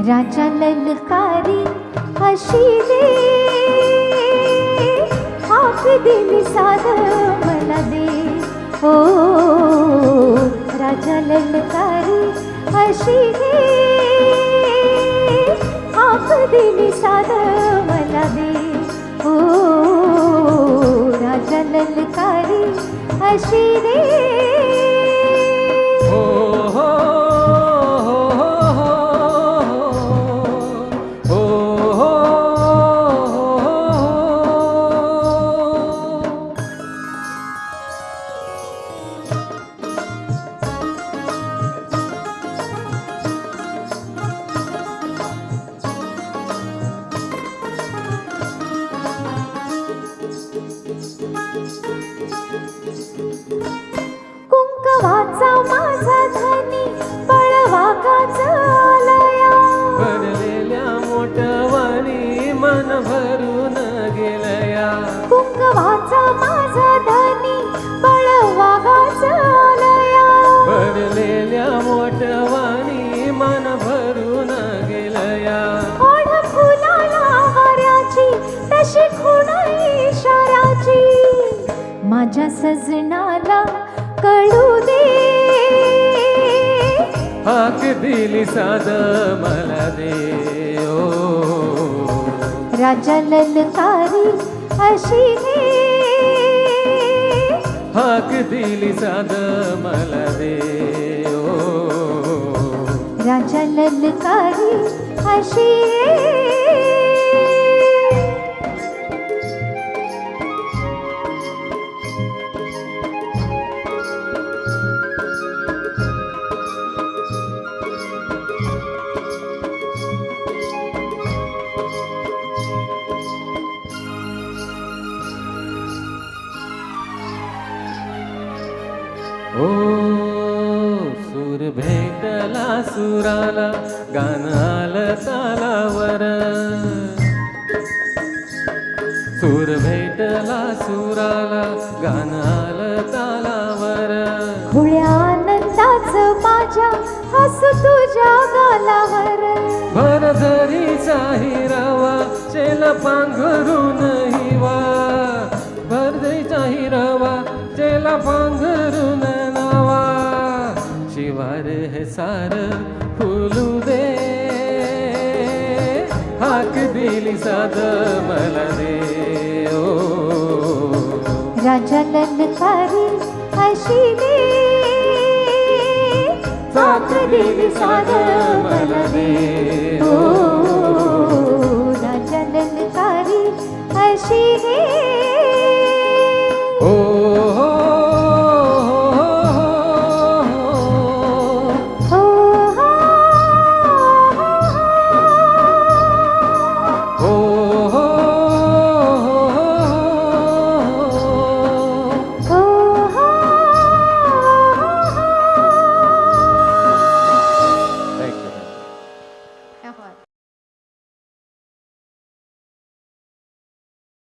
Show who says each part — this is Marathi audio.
Speaker 1: राजा ललकारी अशी दे, हाक दिली साध मला दे. ओ राजा ललकारी अशी दे, हाक दिली साध मला दे. ओ राजा ललकारी अशी दे. कुंकवाचा माझा धनी बळवाकाचा आलया,
Speaker 2: भरलेल्या मोठवानी मन भरून गेलया.
Speaker 1: कुंकवाचा माझा धनी बळवाकाचा आलया,
Speaker 2: भरलेल्या मोठवानी मन भरून गेलया.
Speaker 1: ओढ फुलाला वाऱ्याची तशी खुण इशाऱ्याची, माझ्या सजनाला कळू दे.
Speaker 2: हाक दिली साध मला दे. ओ
Speaker 1: राजा ललकारी अशी दे,
Speaker 2: हाक दिली साध मला दे. ओ
Speaker 1: राजा ललकारी अशी दे.
Speaker 2: ओ सूर भेटला सुराला, गाणं आलं तालावर. सूर भेटला सुराला, गाणं आलं तालावर.
Speaker 1: खुळ्या आनंदाचं माझ्या हसू तुझ्या गालावर.
Speaker 2: भरझरीचा हिरावा चेला पांघरून हिवा, भरझरीचा हिरावा चेला पांघरून नावा. शिवार हे सार फुलू दे, हाक दिली साध मला दे. ओ
Speaker 1: राजा ललकारी अशी दे, हाक दिली साध मला दे. ओ राजा ललकारी अशी दे.